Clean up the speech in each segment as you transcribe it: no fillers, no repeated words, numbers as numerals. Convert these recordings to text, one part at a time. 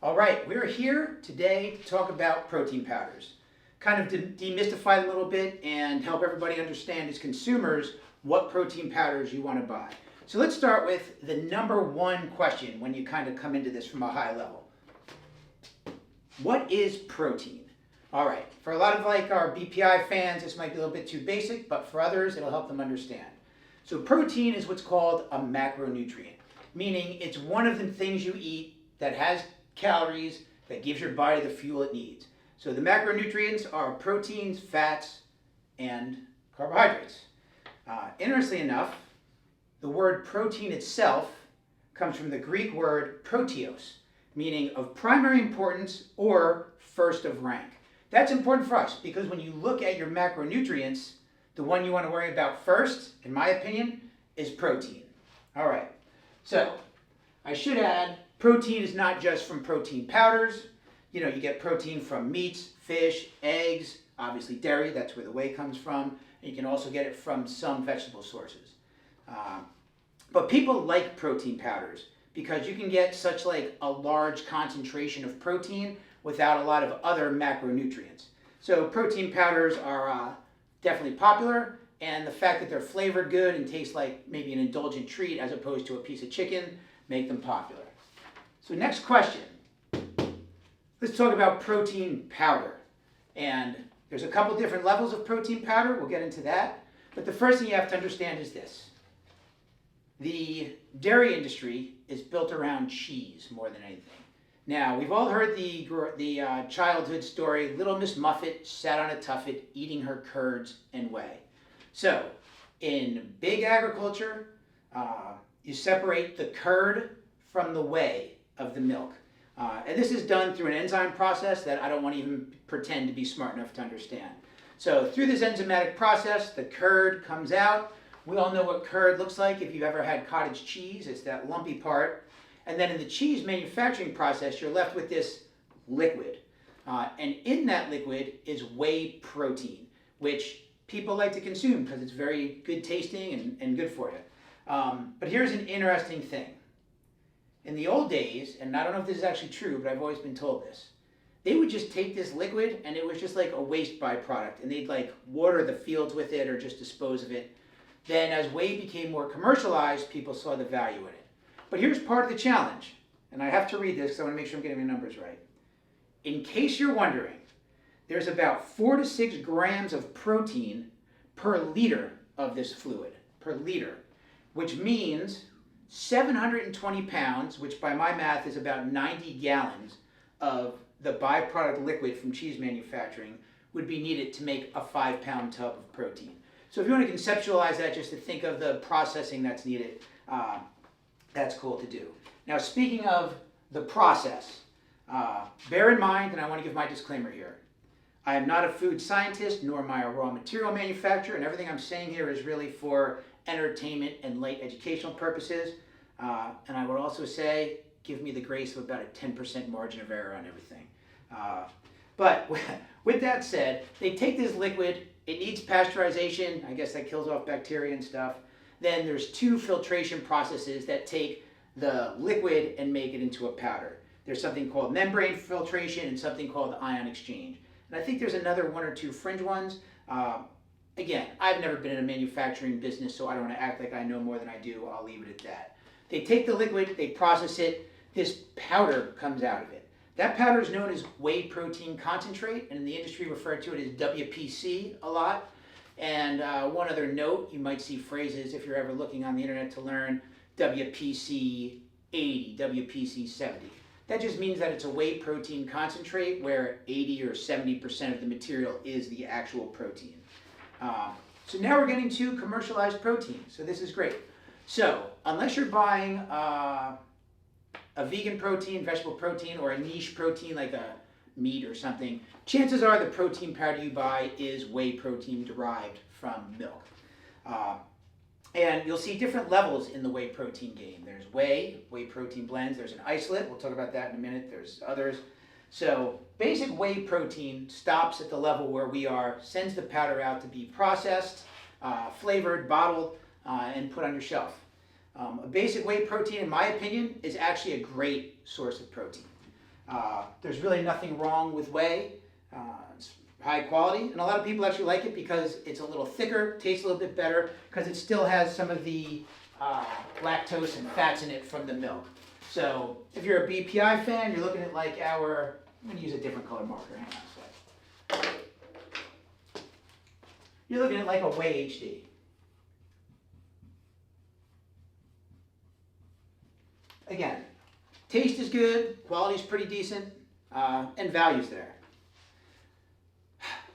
All right, we're here today to talk about protein powders. Kind of to demystify them a little bit and help everybody understand as consumers what protein powders you want to buy. So let's start with the number one question when you kind of come into this from a high level. What is protein? All right, for a lot of our BPI fans, this might be a little bit too basic, but for others, it'll help them understand. So protein is what's called a macronutrient, meaning it's one of the things you eat that has calories that gives your body the fuel it needs. So the macronutrients are proteins, fats, and carbohydrates. Interestingly enough, the word protein itself comes from the Greek word proteos, meaning of primary importance or first of rank. That's important for us because when you look at your macronutrients, the one you want to worry about first, in my opinion, is protein. All right, so I should add, protein is not just from protein powders. You get protein from meats, fish, eggs, obviously dairy, that's where the whey comes from. And you can also get it from some vegetable sources. But people like protein powders because you can get such a large concentration of protein without a lot of other macronutrients. So protein powders are definitely popular, and the fact that they're flavored good and taste like maybe an indulgent treat as opposed to a piece of chicken make them popular. So next question. Let's talk about protein powder. And there's a couple different levels of protein powder. We'll get into that. But the first thing you have to understand is this. The dairy industry is built around cheese more than anything. Now, we've all heard the childhood story, Little Miss Muffet sat on a tuffet eating her curds and whey. So, in big agriculture, you separate the curd from the whey of the milk. And this is done through an enzyme process that I don't want to even pretend to be smart enough to understand. So through this enzymatic process, the curd comes out. We all know what curd looks like if you've ever had cottage cheese. It's that lumpy part. And then in the cheese manufacturing process, you're left with this liquid. And in that liquid is whey protein, which people like to consume because it's very good tasting and good for you. But here's an interesting thing. In the old days, and I don't know if this is actually true, but I've always been told this, they would just take this liquid and it was just like a waste byproduct, and they'd water the fields with it or just dispose of it. Then as whey became more commercialized, people saw the value in it. But here's part of the challenge, and I have to read this because I want to make sure I'm getting the numbers right. In case you're wondering, there's about 4 to 6 grams of protein per liter of this fluid, per liter, which means 720 pounds, which by my math is about 90 gallons of the byproduct liquid from cheese manufacturing would be needed to make a 5-pound tub of protein. So if you want to conceptualize that just to think of the processing that's needed, that's cool to do. Now speaking of the process, bear in mind, and I want to give my disclaimer here, I am not a food scientist nor am I a raw material manufacturer, and everything I'm saying here is really for entertainment and light educational purposes. And I would also say, give me the grace of about a 10% margin of error on everything. But with that said, they take this liquid, it needs pasteurization, I guess that kills off bacteria and stuff. Then there's 2 filtration processes that take the liquid and make it into a powder. There's something called membrane filtration and something called ion exchange. And I think there's another 1 or 2 fringe ones. Again, I've never been in a manufacturing business, so I don't want to act like I know more than I do. I'll leave it at that. They take the liquid, they process it, this powder comes out of it. That powder is known as whey protein concentrate, and in the industry refer to it as WPC a lot. And one other note, you might see phrases if you're ever looking on the internet to learn WPC 80, WPC 70. That just means that it's a whey protein concentrate where 80 or 70% of the material is the actual protein. So now we're getting to commercialized protein. So this is great. So unless you're buying a vegan protein, vegetable protein, or a niche protein like a meat or something, chances are the protein powder you buy is whey protein derived from milk. And you'll see different levels in the whey protein game. There's whey protein blends, there's an isolate, we'll talk about that in a minute, there's others. So basic whey protein stops at the level where we are, sends the powder out to be processed, flavored, bottled, and put on your shelf. A basic whey protein, in my opinion, is actually a great source of protein. There's really nothing wrong with whey. It's high quality, and a lot of people actually like it because it's a little thicker, tastes a little bit better, because it still has some of the lactose and fats in it from the milk. So if you're a BPI fan, you're looking at like our, I'm going to use a different color marker, hang on a sec. You're looking at like a Whey HD. Again, taste is good, quality is pretty decent, and value's there.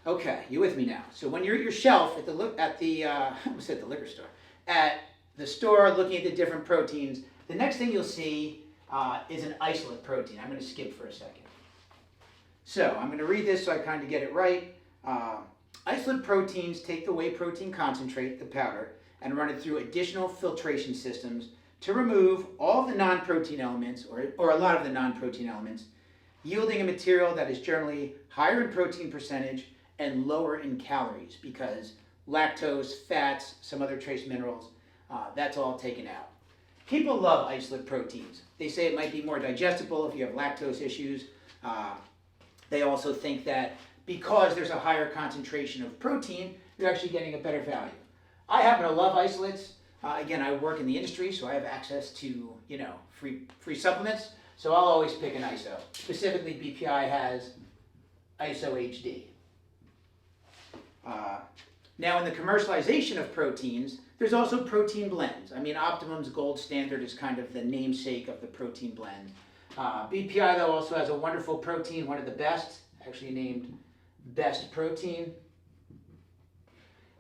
Okay, you with me now? So when you're at your shelf at the I almost said the liquor store, at the store looking at the different proteins, the next thing you'll see is an isolate protein. I'm going to skip for a second. So I'm going to read this so I kind of get it right. Isolate proteins take the whey protein concentrate, the powder, and run it through additional filtration systems to remove all the non-protein elements, or a lot of the non-protein elements, yielding a material that is generally higher in protein percentage and lower in calories, because lactose, fats, some other trace minerals, that's all taken out. People love isolate proteins. They say it might be more digestible if you have lactose issues. They also think that because there's a higher concentration of protein, you're actually getting a better value. I happen to love isolates. Again, I work in the industry, so I have access to, free supplements. So I'll always pick an ISO. Specifically, BPI has ISO HD. Now, in the commercialization of proteins, there's also protein blends. I mean, Optimum's gold standard is kind of the namesake of the protein blend. BPI, though, also has a wonderful protein, one of the best, actually named Best Protein.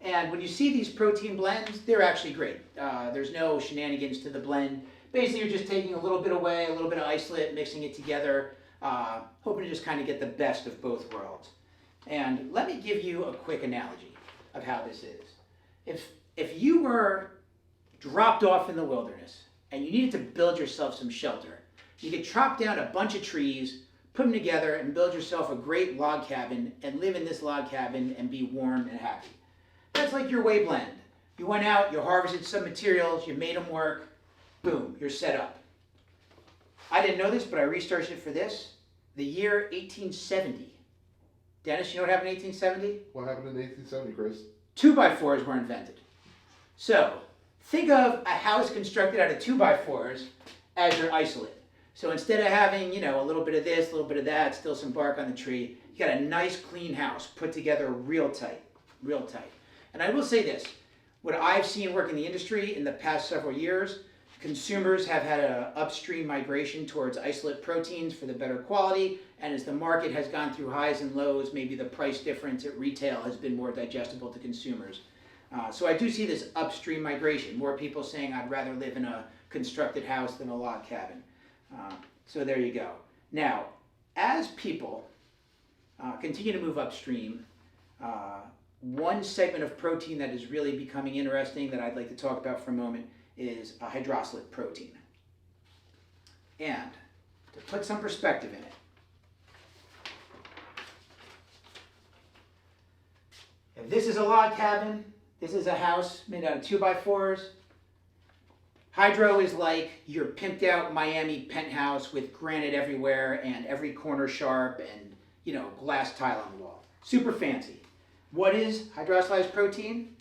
And when you see these protein blends, they're actually great. There's no shenanigans to the blend. Basically, you're just taking a little bit of whey, a little bit of isolate, mixing it together, hoping to just kind of get the best of both worlds. And let me give you a quick analogy of how this is. If you were dropped off in the wilderness and you needed to build yourself some shelter, you could chop down a bunch of trees, put them together, and build yourself a great log cabin and live in this log cabin and be warm and happy. That's like your whey blend. You went out, you harvested some materials, you made them work, boom, you're set up. I didn't know this, but I researched it for this. The year 1870. Dennis, you know what happened in 1870? What happened in 1870, Chris? 2x4s were invented. So, think of a house constructed out of 2x4s as your isolate. So instead of having, a little bit of this, a little bit of that, still some bark on the tree, you got a nice clean house put together real tight, real tight. And I will say this, what I've seen work in the industry in the past several years, consumers have had an upstream migration towards isolate proteins for the better quality, and as the market has gone through highs and lows, maybe the price difference at retail has been more digestible to consumers. So I do see this upstream migration, more people saying I'd rather live in a constructed house than a log cabin. So there you go. Now, as people continue to move upstream, one segment of protein that is really becoming interesting that I'd like to talk about for a moment is a hydrosilate protein. And to put some perspective in it, if this is a log cabin, this is a house made out of 2x4s, hydro is like your pimped out Miami penthouse with granite everywhere and every corner sharp and, glass tile on the wall. Super fancy. What is hydrolyzed protein?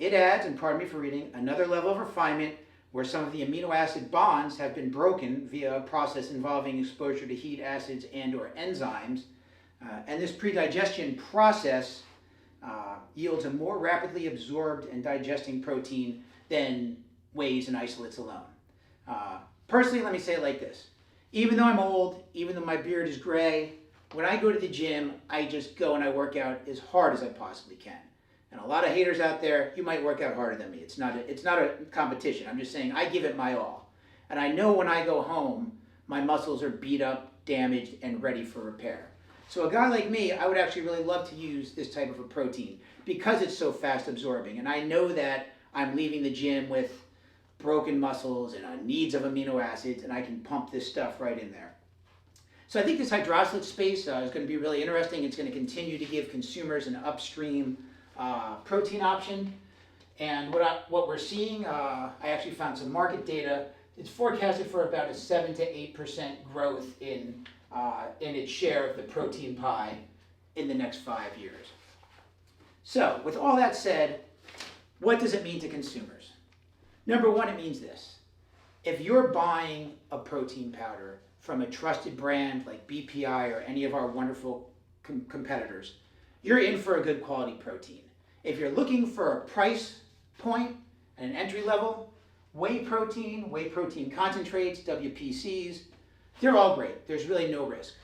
It adds, and pardon me for reading, another level of refinement where some of the amino acid bonds have been broken via a process involving exposure to heat, acids, and or enzymes. And this pre-digestion process yields a more rapidly absorbed and digesting protein than wheys and isolates alone. Personally, let me say it like this. Even though I'm old, even though my beard is gray, when I go to the gym, I just go and I work out as hard as I possibly can. And a lot of haters out there, you might work out harder than me. It's not a competition. I'm just saying I give it my all. And I know when I go home, my muscles are beat up, damaged, and ready for repair. So a guy like me, I would actually really love to use this type of a protein because it's so fast absorbing. And I know that I'm leaving the gym with broken muscles and needs of amino acids, and I can pump this stuff right in there. So I think this hydrosilate space is going to be really interesting. It's going to continue to give consumers an upstream protein option. And what we're seeing, I actually found some market data. It's forecasted for about a 7 to 8% growth in in its share of the protein pie in the next 5 years. So, with all that said, what does it mean to consumers? Number one, it means this. If you're buying a protein powder from a trusted brand like BPI or any of our wonderful competitors, you're in for a good quality protein. If you're looking for a price point and an entry level, whey protein concentrates, WPCs, they're all great. There's really no risk.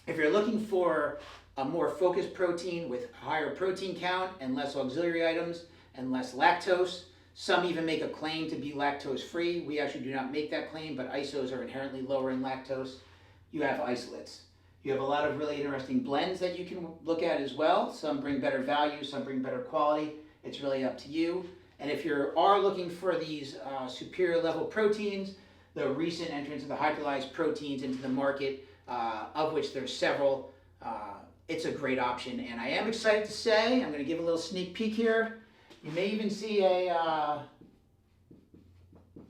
If you're looking for a more focused protein with higher protein count and less auxiliary items and less lactose, some even make a claim to be lactose free. We actually do not make that claim, but isos are inherently lower in lactose. You have isolates. You have a lot of really interesting blends that you can look at as well. Some bring better value, some bring better quality. It's really up to you. And if you are looking for these superior level proteins, the recent entrance of the hydrolyzed proteins into the market, of which there's several, it's a great option. And I am excited to say, I'm going to give a little sneak peek here. You may even see a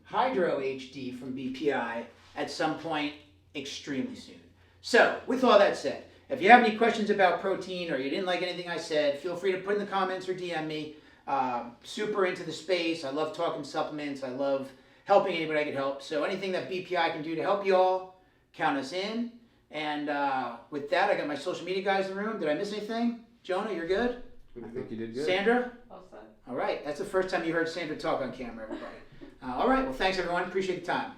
Hydro HD from BPI at some point extremely soon. So, with all that said, if you have any questions about protein or you didn't like anything I said, feel free to put in the comments or DM me. Super into the space. I love talking supplements. I love helping anybody I can help. So anything that BPI can do to help you all, count us in. And with that, I got my social media guys in the room. Did I miss anything? Jonah, you're good? I think you did good. Sandra? All set. All right. That's the first time you heard Sandra talk on camera, everybody. All right. Well, thanks, everyone. Appreciate the time.